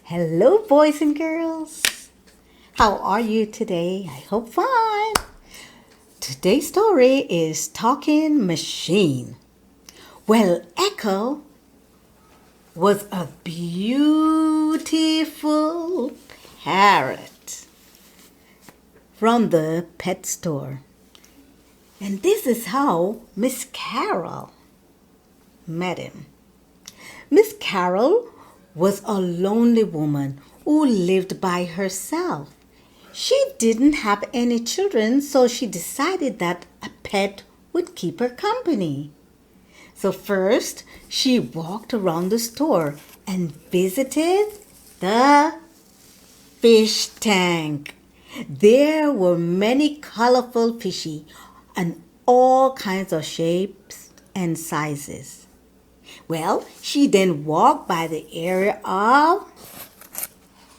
Hello, boys and girls. How are you today? I hope fine. Today's story is Talking Machine. Well, Echo was a beautiful parrot from the pet store. And this is how Miss Carol met him. Miss Carol was a lonely woman who lived by herself. She didn't have any children, so she decided that a pet would keep her company. So first, she walked around the store and visited the fish tank. There were many colorful fishy and all kinds of shapes and sizes. Well, she then walked by the area of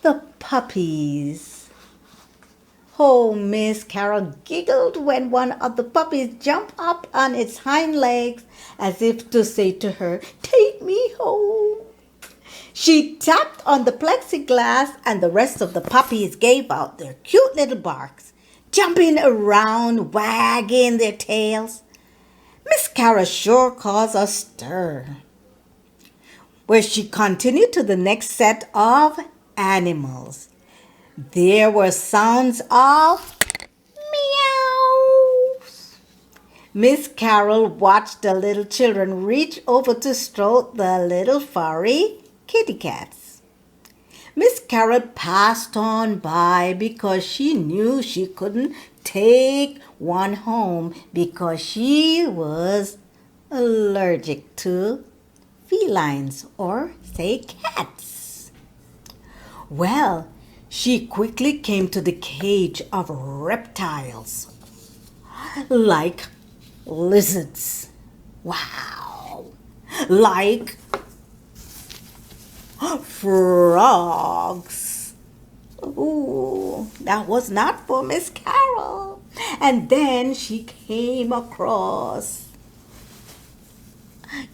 the puppies. Oh, Miss Carol giggled when one of the puppies jumped up on its hind legs as if to say to her, "Take me home." She tapped on the plexiglass and the rest of the puppies gave out their cute little barks, jumping around, wagging their tails. Miss Carol sure caused a stir, where she continued to the next set of animals. There were sounds of meows. Miss Carol watched the little children reach over to stroke the little furry kitty cats. Miss Carol passed on by because she knew she couldn't take one home because she was allergic to felines, or say cats. Well, she quickly came to the cage of reptiles, like lizards. Wow! Like frogs. Ooh, that was not for Miss Carol. And then she came across,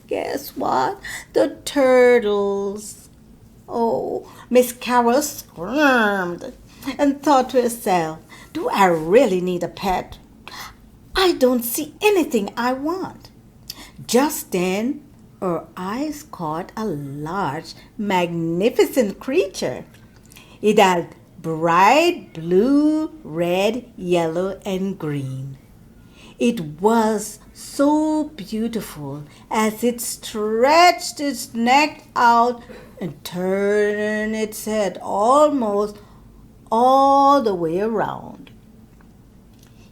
guess what? The turtles. Oh, Miss Carol squirmed and thought to herself, do I really need a pet? I don't see anything I want. Just then, her eyes caught a large, magnificent creature. It had bright blue, red, yellow, and green. It was so beautiful as it stretched its neck out and turned its head almost all the way around.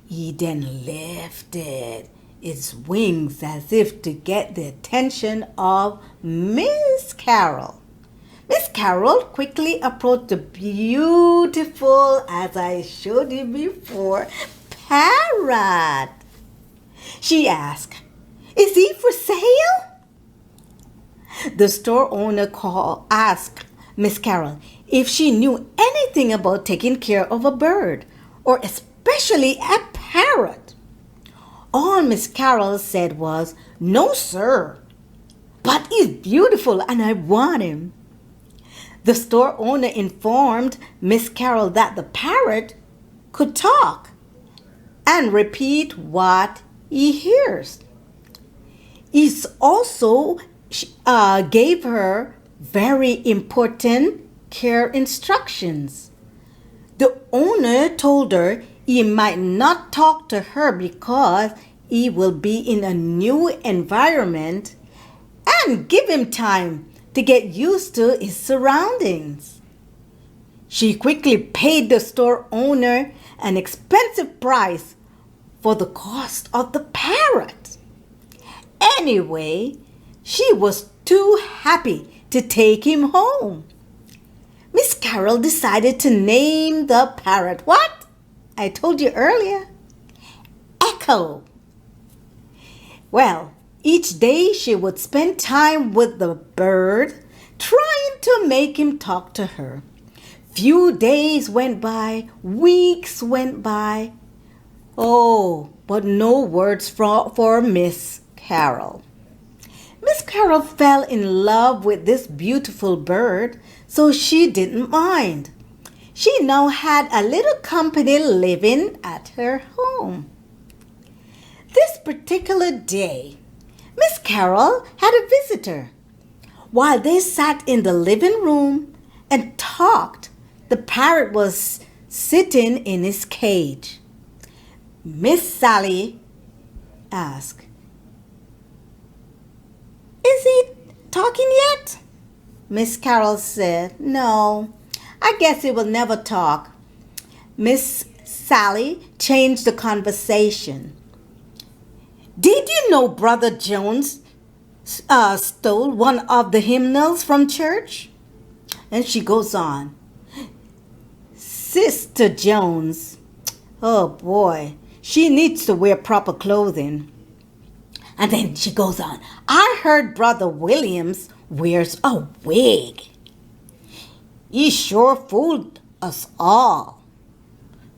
He then lifted its wings as if to get the attention of Miss Carol. Miss Carol quickly approached the beautiful, as I showed you before, parrot. She asked, "Is he for sale?" The store owner asked Miss Carol if she knew anything about taking care of a bird, or especially a parrot. All Miss Carol said was, "No, sir, but he's beautiful and I want him." The store owner informed Miss Carol that the parrot could talk and repeat what he hears. He also gave her very important care instructions. The owner told her he might not talk to her because he will be in a new environment, and give him time to get used to his surroundings. She quickly paid the store owner an expensive price for the cost of the parrot. Anyway, she was too happy to take him home. Miss Carol decided to name the parrot what? I told you earlier. Echo. Well, each day she would spend time with the bird, trying to make him talk to her. Few days went by, weeks went by. Oh, but no words for Miss Carol. Miss Carol fell in love with this beautiful bird, so she didn't mind. She now had a little company living at her home. This particular day, Miss Carol had a visitor. While they sat in the living room and talked, the parrot was sitting in his cage. Miss Sally asked, "Is he talking yet?" Miss Carol said, "No, I guess he will never talk." Miss Sally changed the conversation. "Did you know Brother Jones stole one of the hymnals from church?" And she goes on. Sister Jones, oh boy, she needs to wear proper clothing. And then she goes on. "I heard Brother Williams wears a wig. He sure fooled us all."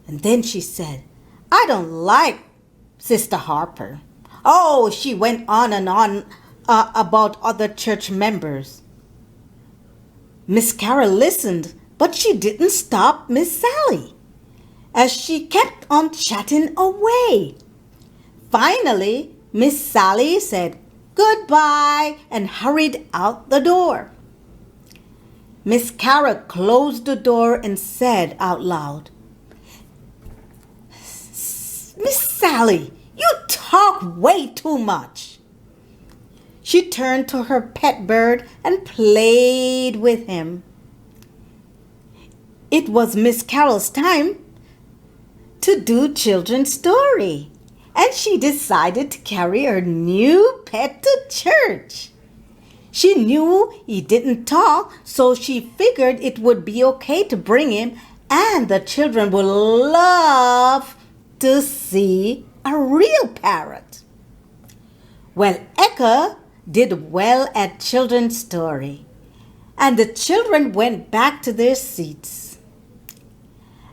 And then she said, "I don't like Sister Harper." Oh, she went on and on about other church members. Miss Carol listened, but she didn't stop Miss Sally, as she kept on chatting away. Finally, Miss Sally said goodbye and hurried out the door. Miss Carol closed the door and said out loud, "Miss Sally, you talk way too much." She turned to her pet bird and played with him. It was Miss Carol's time to do children's story, and she decided to carry her new pet to church. She knew he didn't talk, so she figured it would be okay to bring him, and the children would love to see a real parrot. Well, Eka did well at children's story, and the children went back to their seats.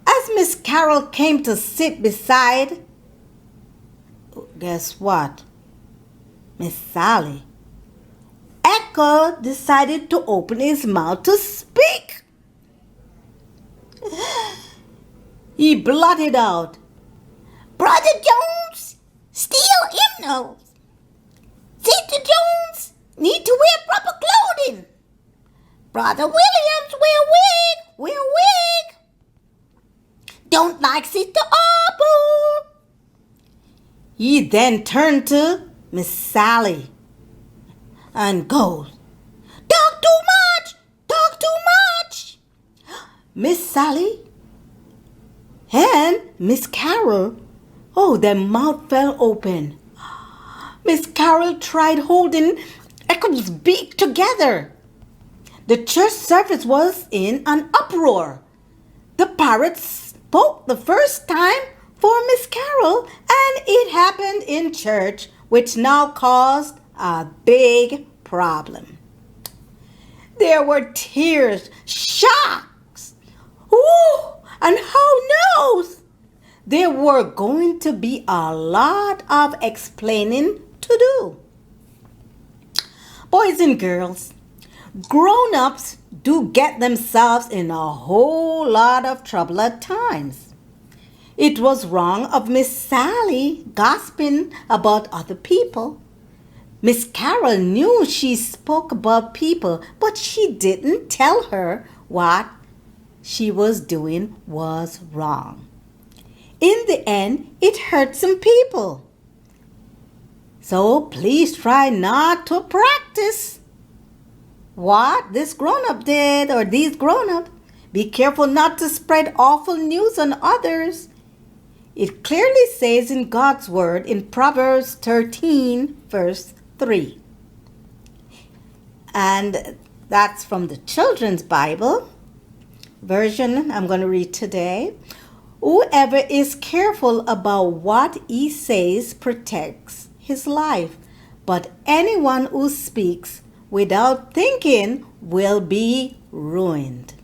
As Miss Carol came to sit beside, guess what? Miss Sally, Eka decided to open his mouth to speak. He blurted out, "Brother Jones steal hymnals. Sister Jones need to wear proper clothing. Brother Williams wear wig. Don't like Sister Harper." He then turned to Miss Sally and goes, Talk too much. Miss Sally and Miss Carol, oh, their mouth fell open. Miss Carol tried holding Echo's beak together. The church service was in an uproar. The parrot spoke the first time for Miss Carol, and it happened in church, which now caused a big problem. There were tears, shocks, and who knows? There were going to be a lot of explaining to do. Boys and girls, grown-ups do get themselves in a whole lot of trouble at times. It was wrong of Miss Sally gossiping about other people. Miss Carol knew she spoke about people, but she didn't tell her what she was doing was wrong. In the end, it hurt some people. So please try not to practice what this grown-up did or these grown-up. Be careful not to spread awful news on others. It clearly says in God's word in Proverbs 13, verse 3. And that's from the Children's Bible version I'm going to read today. Whoever is careful about what he says protects his life, but anyone who speaks without thinking will be ruined.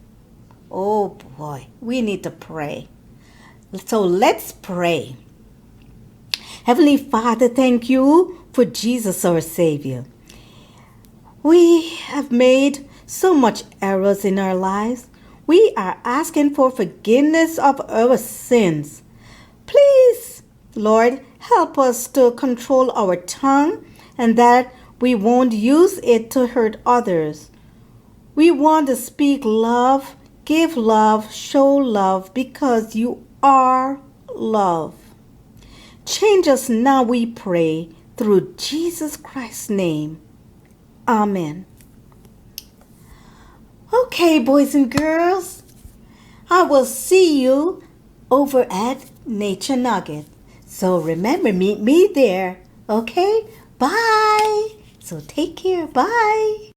Oh boy, we need to pray. So let's pray. Heavenly Father, thank you for Jesus, our Savior. We have made so much errors in our lives. We are asking for forgiveness of our sins. Please, Lord, help us to control our tongue and that we won't use it to hurt others. We want to speak love, give love, show love because you are love. Change us now, we pray, through Jesus Christ's name. Amen. Okay, boys and girls, I will see you over at Nature Nugget. So remember, meet me there. Okay? Bye. So take care. Bye.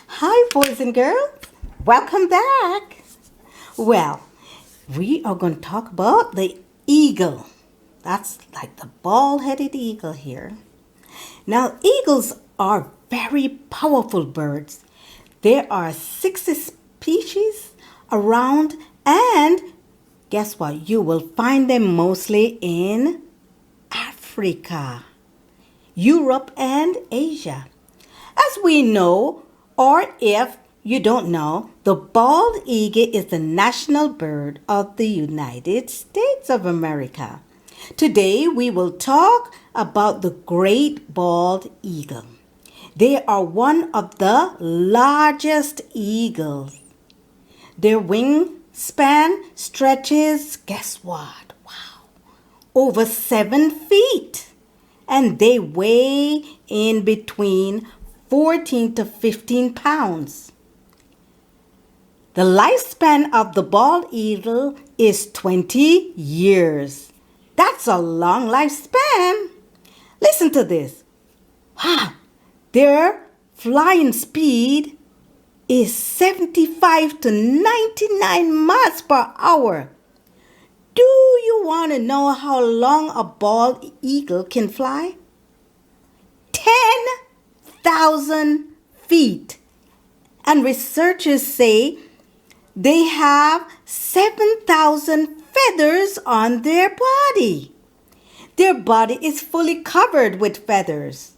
Hi, boys and girls. Welcome back. Well, we are going to talk about the eagle. That's like the bald-headed eagle here. Now, eagles are very powerful birds. There are 60 species around, and guess what? You will find them mostly in Africa, Europe, and Asia. As we know, or if you don't know, the bald eagle is the national bird of the United States of America. Today we will talk about the great bald eagle. They are one of the largest eagles. Their wingspan stretches, guess what? Wow, over 7 feet. And they weigh in between 14 to 15 pounds. The lifespan of the bald eagle is 20 years. That's a long lifespan. Listen to this. Wow. Their flying speed is 75 to 99 miles per hour. Do you want to know how long a bald eagle can fly? 10,000 feet. And researchers say they have 7,000 feathers on their body. Their body is fully covered with feathers.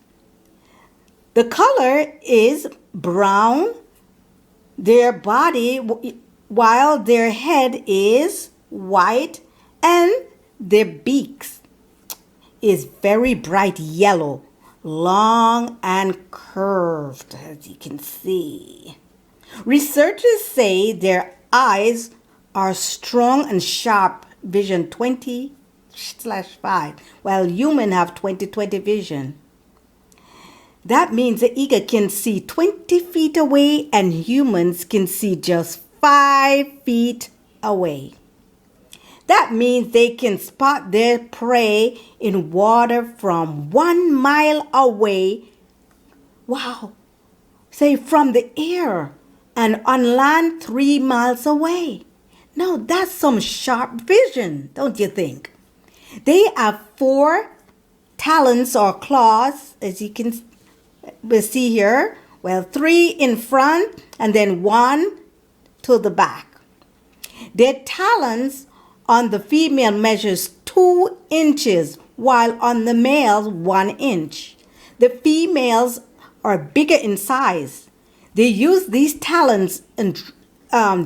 The color is brown, their body, while their head is white, and their beaks is very bright yellow, long and curved, as you can see. Researchers say their eyes are strong and sharp, vision 20/5, while humans have 20/20 vision. That means the eagle can see 20 feet away and humans can see just 5 feet away. That means they can spot their prey in water from 1 mile away. Wow, say from the air, and on land 3 miles away. Now that's some sharp vision, don't you think? They have 4 talons or claws, as you can see here. Well, 3 in front and then 1 to the back. Their talons on the female measures 2 inches, while on the male 1 inch. The females are bigger in size. They use these talons and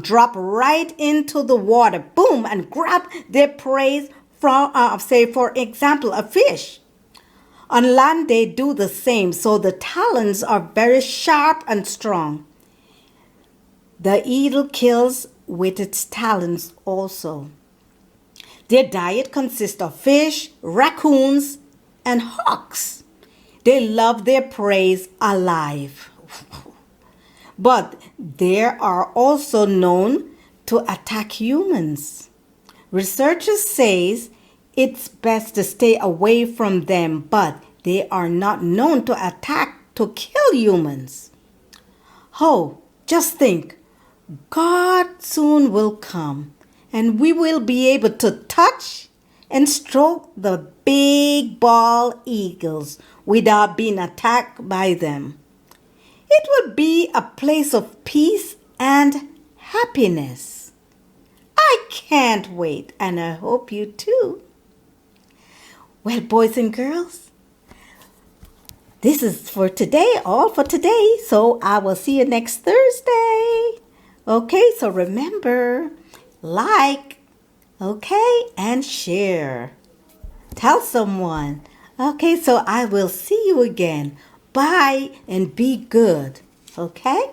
drop right into the water, boom, and grab their prey from, say, for example, a fish. On land, they do the same, so the talons are very sharp and strong. The eagle kills with its talons also. Their diet consists of fish, raccoons, and hawks. They love their prey alive. But they are also known to attack humans. Researchers say it's best to stay away from them, but they are not known to attack to kill humans. Oh, just think, God soon will come and we will be able to touch and stroke the big bald eagles without being attacked by them. It will be a place of peace and happiness. I can't wait, and I hope you too. Well, boys and girls, this is for today, all for today. So I will see you next Thursday. Okay, so remember, like, okay, and share. Tell someone. Okay, so I will see you again. Bye and be good. Okay?